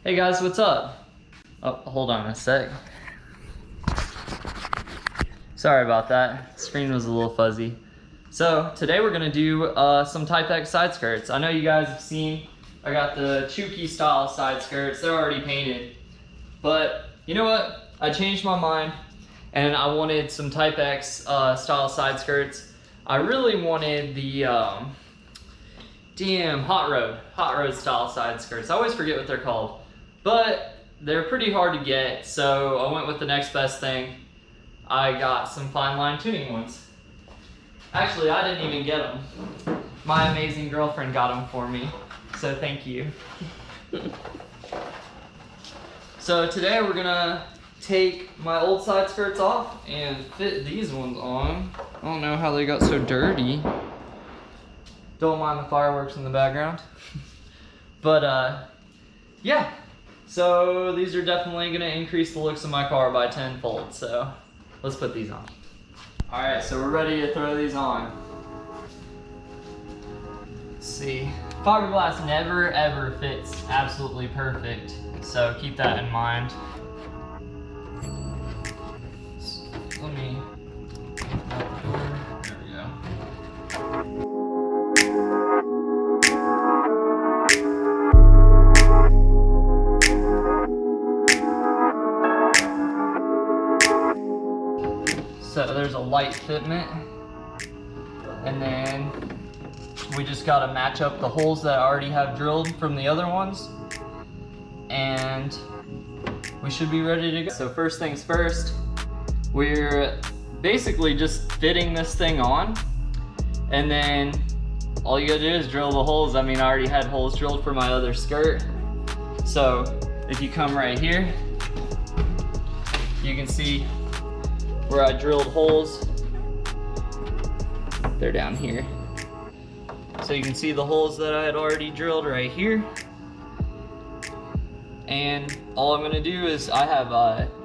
Hey guys, what's up? Oh, hold on a sec. Sorry about that. Screen was a little fuzzy. So today we're gonna do some Type X side skirts. I know you guys have seen, I got the Chuki style side skirts. They're already painted. But you know what? I changed my mind and I wanted some Type X style side skirts. I really wanted the hot road style side skirts. I always forget what they're called, but they're pretty hard to get, so I went with the next best thing. I got some fine line tuning ones. Actually, I didn't even get them. My amazing girlfriend got them for me, so thank you. So today we're gonna take my old side skirts off and fit these ones on. I don't know how they got so dirty. Don't mind the fireworks in the background. But yeah, so these are definitely gonna increase the looks of my car by tenfold, so let's put these on. All right, so we're ready to throw these on. Let's see, fiberglass never ever fits absolutely perfect, so keep that in mind. Let me open up the door. There we go. So there's a light fitment, and then we just gotta match up the holes that I already have drilled from the other ones, and we should be ready to go. So first things first, we're basically just fitting this thing on, and then all you gotta do is drill the holes. I mean, I already had holes drilled for my other skirt. So if you come right here, you can see where I drilled holes. They're down here. So you can see the holes that I had already drilled right here. And all I'm gonna do is, I have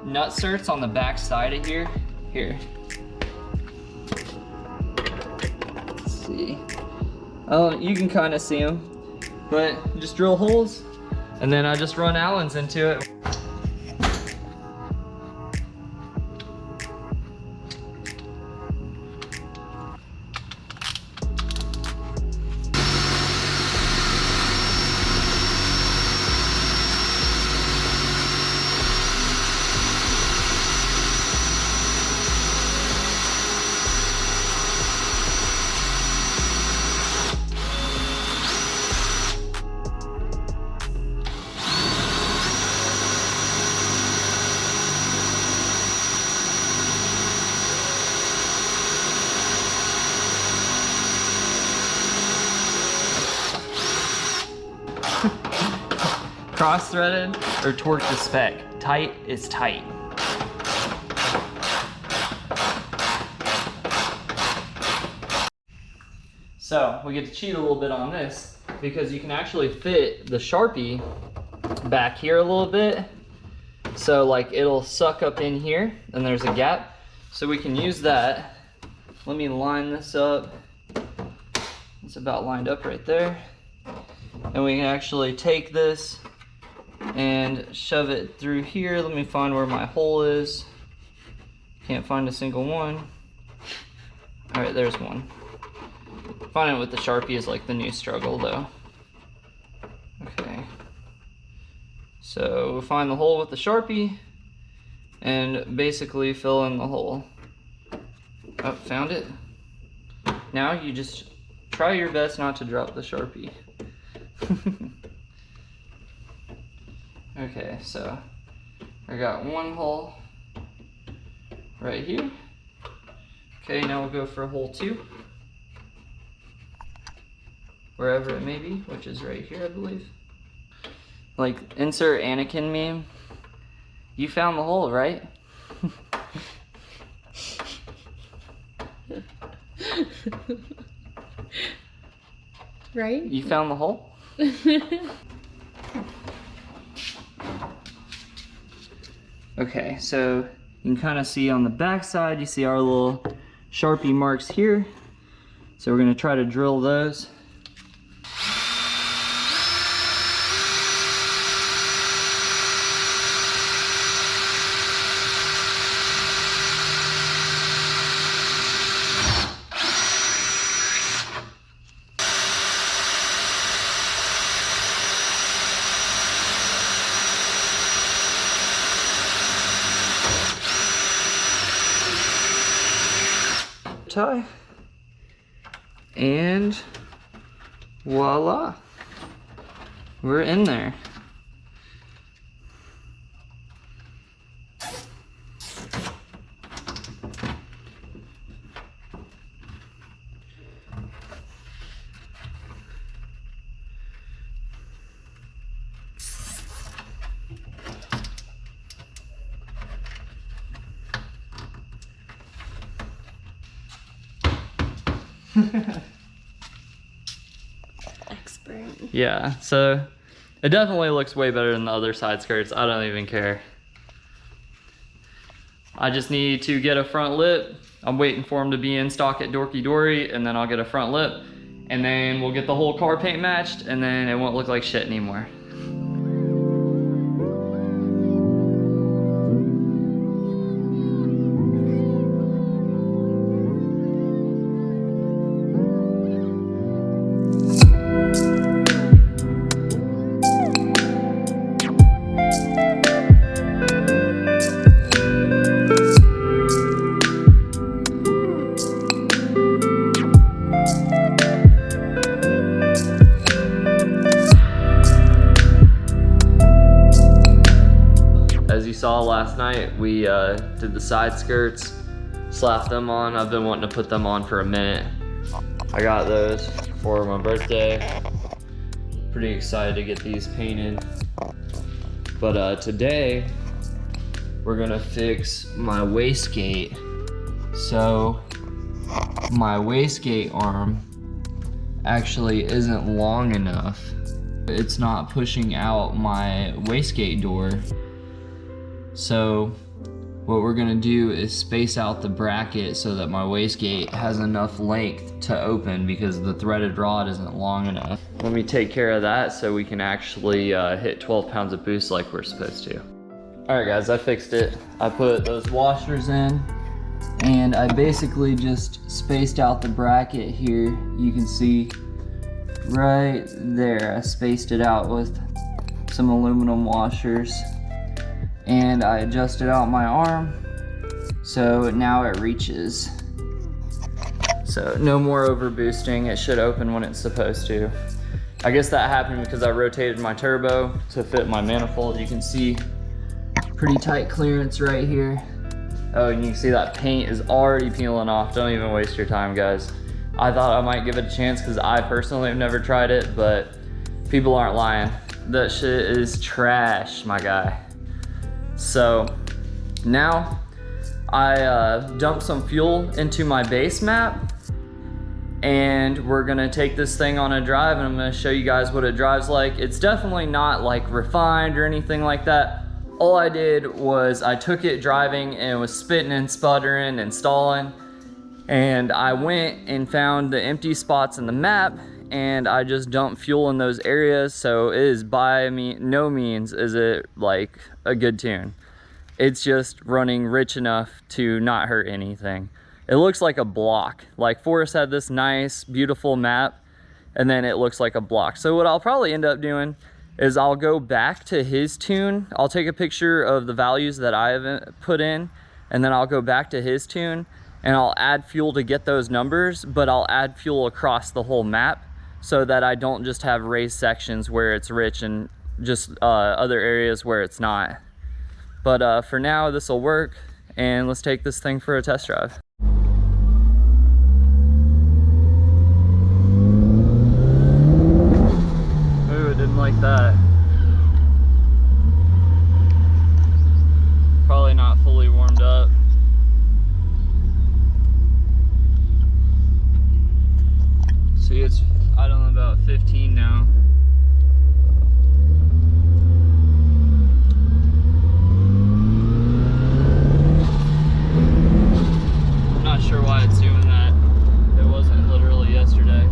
nut certs on the back side of here. Here. Let's see. Oh, you can kind of see them, but just drill holes, and then I just run Allens into it. Cross-threaded or torque to spec. Tight is tight. So we get to cheat a little bit on this, because you can actually fit the Sharpie back here a little bit. So like it'll suck up in here, and there's a gap. So we can use that. Let me line this up. It's about lined up right there. And we can actually take this and shove it through here. Let me find where my hole is. Can't find a single one. All right, there's one. Finding it with the Sharpie is like the new struggle though. Okay. So we'll find the hole with the Sharpie and basically fill in the hole. Oh, found it. Now you just try your best not to drop the Sharpie. Okay, so I got one hole right here. Okay, now we'll go for hole 2. Wherever it may be, which is right here, I believe. Like, insert Anakin meme. You found the hole, right? Right? You found the hole? Okay, so you can kind of see on the back side, you see our little Sharpie marks here. So we're gonna try to drill those. tie. And voila, we're in there. Expert. Yeah, so it definitely looks way better than the other side skirts. I don't even care. I just need to get a front lip. I'm waiting for them to be in stock at Dorky Dory, and then I'll get a front lip, and then we'll get the whole car paint matched, and then it won't look like shit anymore. Saw last night, we did the side skirts, slapped them on. I've been wanting to put them on for a minute. I got those for my birthday. Pretty excited to get these painted. But today we're gonna fix my wastegate. So my wastegate arm actually isn't long enough. It's not pushing out my wastegate door. So what we're gonna do is space out the bracket so that my wastegate has enough length to open because the threaded rod isn't long enough. Let me take care of that so we can actually hit 12 pounds of boost like we're supposed to. All right guys, I fixed it. I put those washers in and I basically just spaced out the bracket here. You can see right there, I spaced it out with some aluminum washers. And I adjusted out my arm, so now it reaches. So no more over boosting, it should open when it's supposed to. I guess that happened because I rotated my turbo to fit my manifold. You can see pretty tight clearance right here. Oh, and you can see that paint is already peeling off. Don't even waste your time, guys. I thought I might give it a chance because I personally have never tried it, but people aren't lying. That shit is trash, my guy. So now I dumped some fuel into my base map and we're gonna take this thing on a drive and I'm gonna show you guys what it drives like. It's definitely not like refined or anything like that. All I did was I took it driving and it was spitting and sputtering and stalling, and I went and found the empty spots in the map and I just dumped fuel in those areas. So it is by no means is it like a good tune. It's just running rich enough to not hurt anything. It looks like a block. Like Forrest had this nice, beautiful map, and then it looks like a block. So what I'll probably end up doing is I'll go back to his tune. I'll take a picture of the values that I have put in, and then I'll go back to his tune and I'll add fuel to get those numbers, but I'll add fuel across the whole map so that I don't just have raised sections where it's rich and just other areas where it's not. But for now, this will work, and let's take this thing for a test drive. Ooh, it didn't like that. Probably not fully warmed up. See, it's, I don't know, about 15 now. Not sure why it's doing that. It wasn't literally yesterday.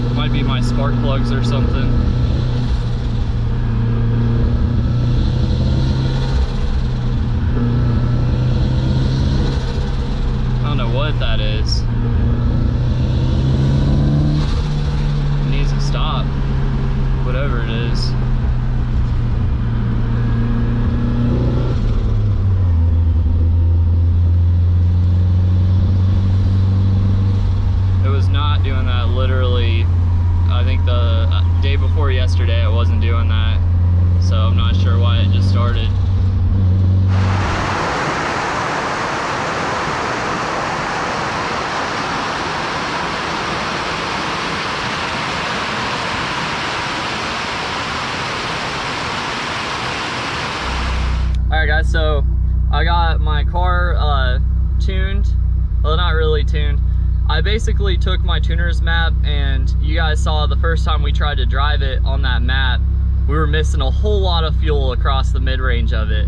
It might be my spark plugs or something. I don't know what that is. Stop. Well, not really tuned. I basically took my tuner's map, and you guys saw the first time we tried to drive it on that map, we were missing a whole lot of fuel across the mid-range of it.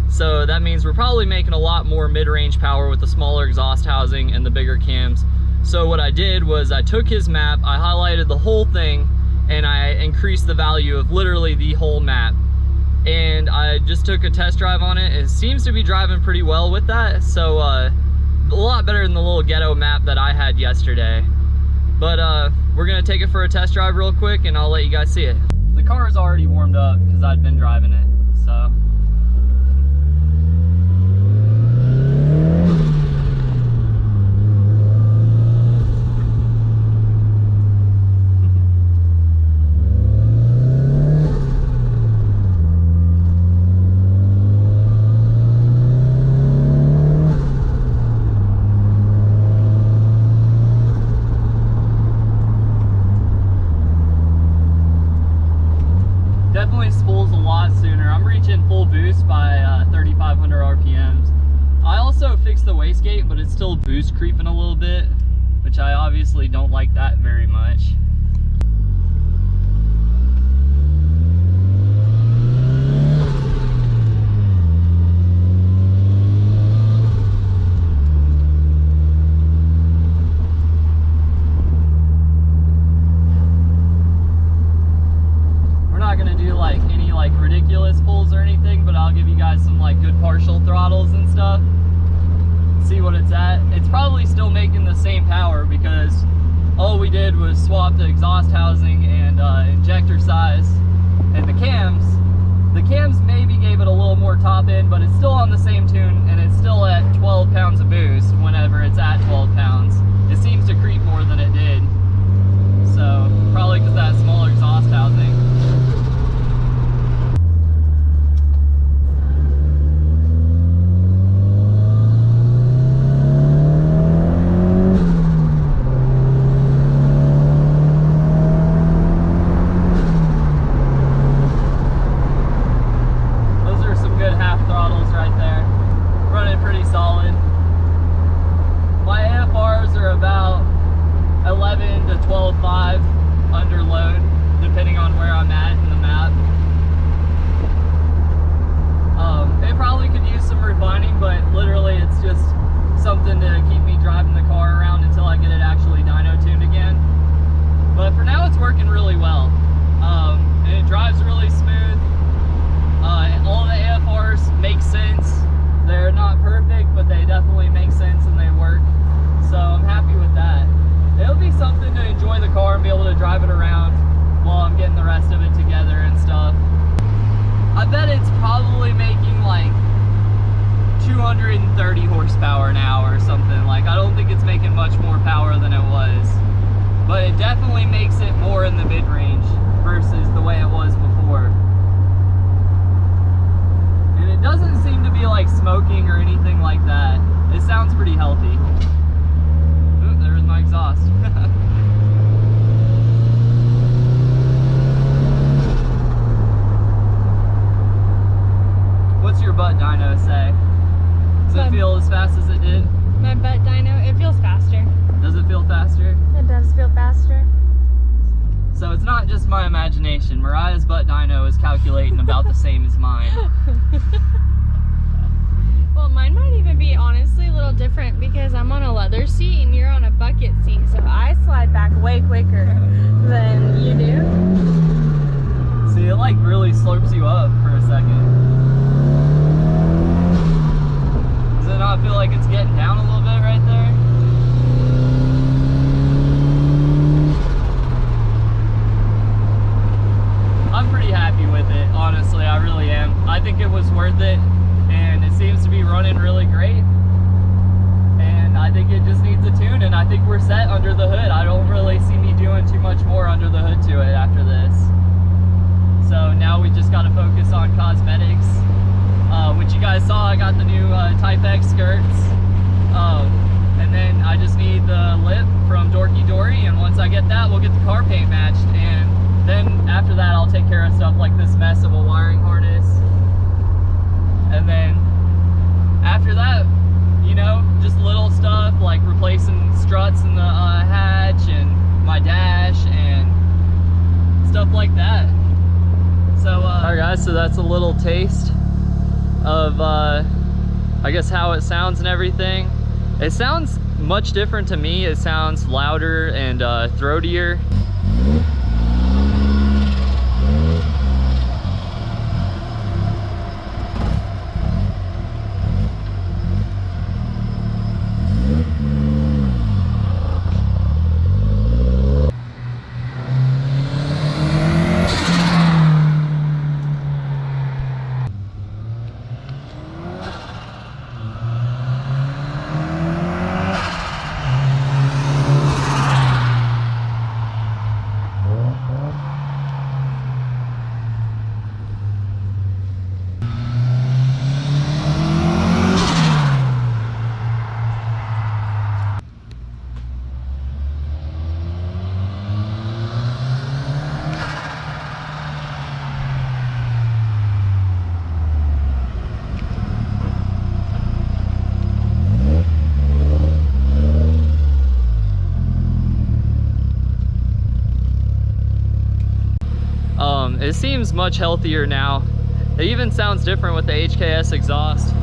So that means we're probably making a lot more mid-range power with the smaller exhaust housing and the bigger cams. So what I did was I took his map, I highlighted the whole thing, and I increased the value of literally the whole map. And I just took a test drive on it. It seems to be driving pretty well with that. So a lot better than the little ghetto map that I had yesterday. But we're gonna take it for a test drive real quick and I'll let you guys see it. The car is already warmed up because I'd been driving it, so. Definitely spools a lot sooner. I'm reaching full boost by 3,500 RPMs. I also fixed the wastegate, but it's still boost creeping a little bit, which I obviously don't like that very much. Ridiculous pulls or anything, but I'll give you guys some like good partial throttles and stuff, see what it's at. It's probably still making the same power because all we did was swap the exhaust housing and injector size and the cams. The cams maybe gave it a little more top end, but it's still on the same tune and it's still at 12 pounds of boost whenever it's at 12 pounds. It seems to creep more than it did, so probably because that smaller exhaust housing. Something to keep me driving the car around until I get it actually dyno tuned again. But for now it's working really well. And it drives really smooth. All the AFRs make sense. They're not perfect, but they definitely make sense and they work. So I'm happy with that. It'll be something to enjoy the car and be able to drive it around while I'm getting the rest of it together and stuff. I bet it's probably making like 230 horsepower now or something. Like, I don't think it's making much more power than it was, but it definitely makes it more in the mid-range versus the way it was before. And it doesn't seem to be like smoking or anything like that. It sounds pretty healthy. Ooh, there's my exhaust. What's your butt dyno say? Does it feel as fast as it did? My butt dyno, it feels faster. Does it feel faster? It does feel faster. So it's not just my imagination. Mariah's butt dyno is calculating about the same as mine. Well, mine might even be honestly a little different because I'm on a leather seat and you're on a bucket seat, so I slide back way quicker than you do. See, it like really slurps you up for a second. Does it not feel like it's getting down a little bit right there? I'm pretty happy with it, honestly, I really am. I think it was worth it, and it seems to be running really great. And I think it just needs a tune, and I think we're set under the hood. I don't really see me doing too much more under the hood to it after this. So now we just gotta focus on cosmetics. Which you guys saw, I got the new Type X skirts. And then I just need the lip from Dorky Dory, and once I get that, we'll get the car paint matched. And then after that, I'll take care of stuff like this mess of a wiring harness. And then after that, you know, just little stuff like struts in the hatch and my dash and stuff like that. So alright guys, so that's a little taste of I guess how it sounds and everything. It sounds much different to me. It sounds louder and throatier. It seems much healthier now. It even sounds different with the HKS exhaust.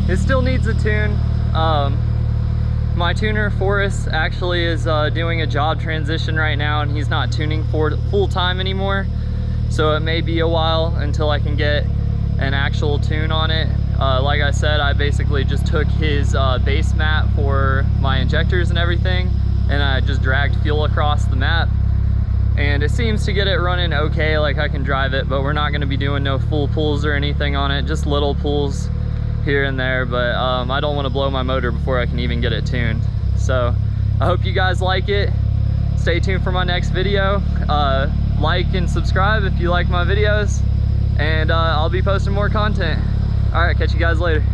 It still needs a tune. My tuner Forrest actually is doing a job transition right now, and he's not tuning for full time anymore, so it may be a while until I can get an actual tune on it. Like I said, I basically just took his base map for my injectors and everything, and I just dragged fuel across the map, and it seems to get it running okay. Like, I can drive it, but we're not going to be doing no full pulls or anything on it, just little pulls here and there. But I don't want to blow my motor before I can even get it tuned. So I hope you guys like it. Stay tuned for my next video. Like and subscribe if you like my videos, and I'll be posting more content. All right, catch you guys later.